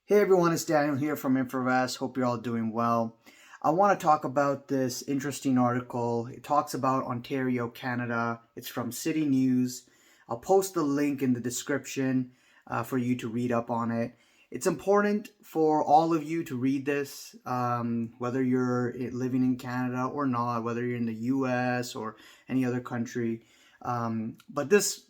Hey everyone, it's Daniel here from InfoVest. Hope you're all doing well. I want to talk about this interesting article. It talks about Ontario, Canada. It's from City News. I'll post the link in the description for you to read up on it. It's important for all of you to read this, whether you're living in Canada or not, whether you're in the US or any other country. But this,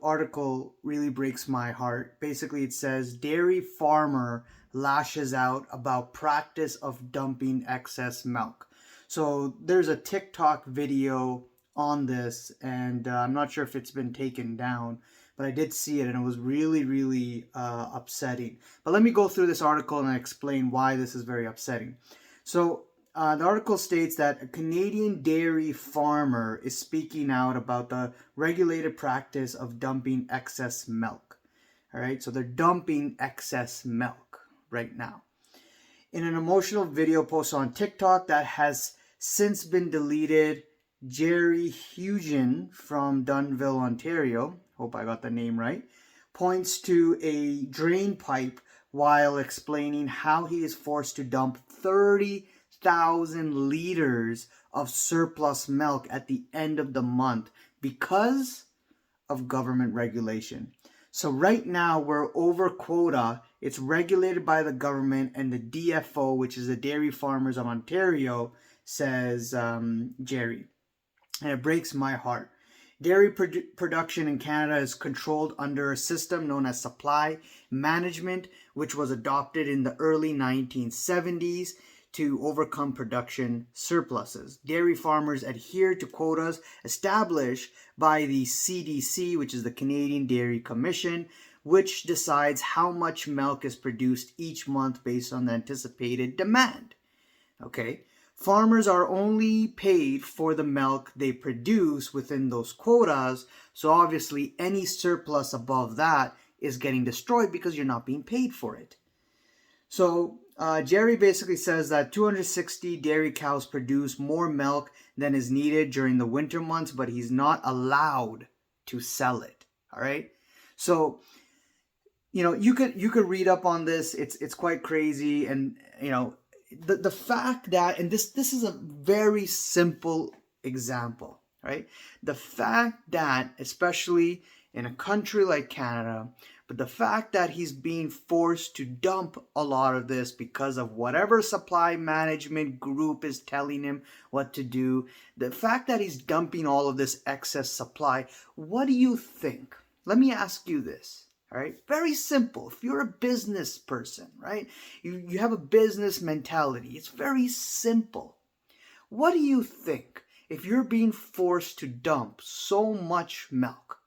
article really breaks my heart. Basically, it says dairy farmer lashes out about practice of dumping excess milk. So there's a TikTok video on this, and I'm not sure if it's been taken down, but I did see it, and it was really, really upsetting. But let me go through this article and explain why this is very upsetting. So the article states that a Canadian dairy farmer is speaking out about the regulated practice of dumping excess milk. All right, so they're dumping excess milk right now. In an emotional video post on TikTok that has since been deleted, Jerry Hugen from Dunnville, Ontario, hope I got the name right, points to a drain pipe while explaining how he is forced to dump 30,000 liters of surplus milk at the end of the month because of government regulation. So right now we're over quota. It's regulated by the government, and the DFO, which is the Dairy Farmers of Ontario, says Jerry. And it breaks my heart. Dairy production in Canada is controlled under a system known as supply management, which was adopted in the early 1970s to overcome production surpluses. Dairy farmers adhere to quotas established by the CDC, which is the Canadian Dairy Commission, which decides how much milk is produced each month based on the anticipated demand. Okay? Farmers are only paid for the milk they produce within those quotas, so obviously any surplus above that is getting destroyed because you're not being paid for it. So Jerry basically says that 260 dairy cows produce more milk than is needed during the winter months, but he's not allowed to sell it. All right. So you could read up on this. It's quite crazy, and the fact that, and this is a very simple example, right? The fact that, especially in a country like Canada, but the fact that he's being forced to dump a lot of this because of whatever supply management group is telling him what to do, the fact that he's dumping all of this excess supply, what do you think? Let me ask you this. All right, very simple. If you're a business person, right, you have a business mentality. It's very simple. What do you think if you're being forced to dump so much milk?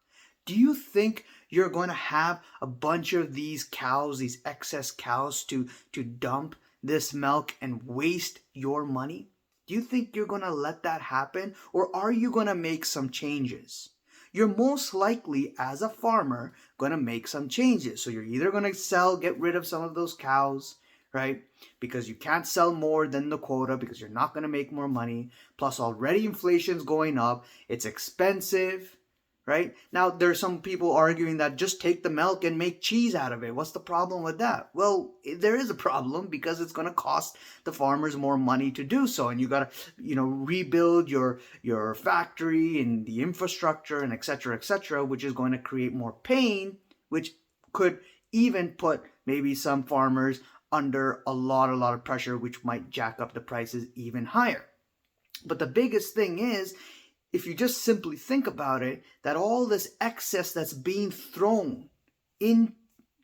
Do you think you're going to have a bunch of these cows, these excess cows, to dump this milk and waste your money? Do you think you're going to let that happen? Or are you going to make some changes? You're most likely, as a farmer, going to make some changes. So you're either going to get rid of some of those cows, right? Because you can't sell more than the quota because you're not going to make more money. Plus already inflation's going up. It's expensive, right? Now, there's some people arguing that just take the milk and make cheese out of it. What's the problem with that? Well, there is a problem because it's going to cost the farmers more money to do so. And you got to, rebuild your factory and the infrastructure and et cetera, which is going to create more pain, which could even put maybe some farmers under a lot of pressure, which might jack up the prices even higher. But the biggest thing is, if you just simply think about it, that all this excess that's being thrown in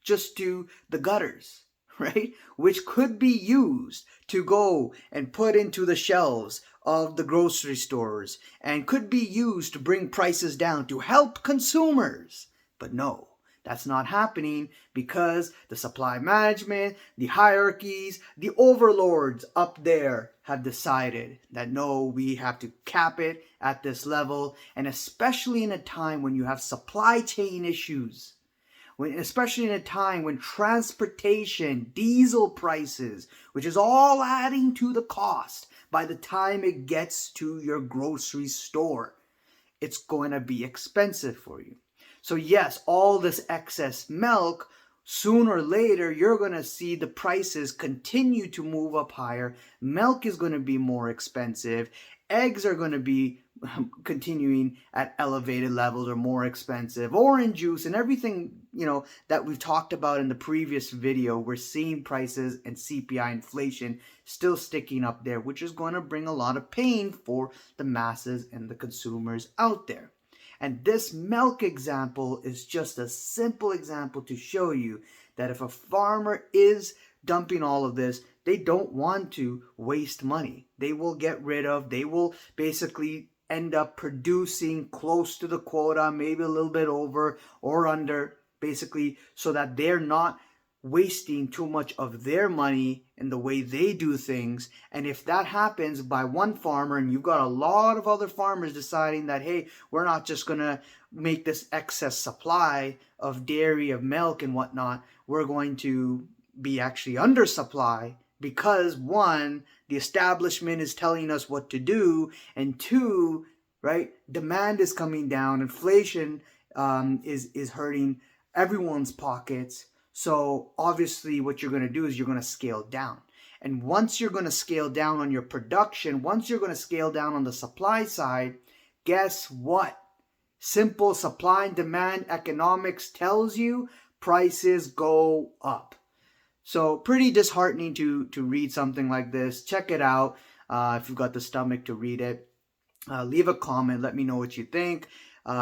just to the gutters, right, which could be used to go and put into the shelves of the grocery stores and could be used to bring prices down to help consumers. But no, that's not happening because the supply management, the hierarchies, the overlords up there have decided that no, we have to cap it at this level. And especially in a time when you have supply chain issues, especially in a time when transportation, diesel prices, which is all adding to the cost by the time it gets to your grocery store, it's going to be expensive for you. So yes, all this excess milk sooner or later, you're going to see the prices continue to move up higher. Milk is going to be more expensive. Eggs are going to be continuing at elevated levels or more expensive. Orange juice and everything, that we've talked about in the previous video, we're seeing prices and CPI inflation still sticking up there, which is going to bring a lot of pain for the masses and the consumers out there. And this milk example is just a simple example to show you that if a farmer is dumping all of this, they don't want to waste money. They will they will basically end up producing close to the quota, maybe a little bit over or under, basically, so that they're not wasting too much of their money in the way they do things. And if that happens by one farmer and you've got a lot of other farmers deciding that, hey, we're not just going to make this excess supply of dairy, of milk and whatnot, we're going to be actually under supply because one, the establishment is telling us what to do, and two, right, demand is coming down, inflation is hurting everyone's pockets. So obviously what you're going to do is you're going to scale down. And once you're going to scale down on your production, once you're going to scale down on the supply side, guess what? Simple supply and demand economics tells you prices go up. So pretty disheartening to read something like this. Check it out if you've got the stomach to read it. Leave a comment. Let me know what you think.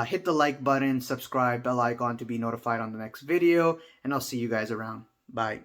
Hit the like button, subscribe, bell icon to be notified on the next video, and I'll see you guys around. Bye.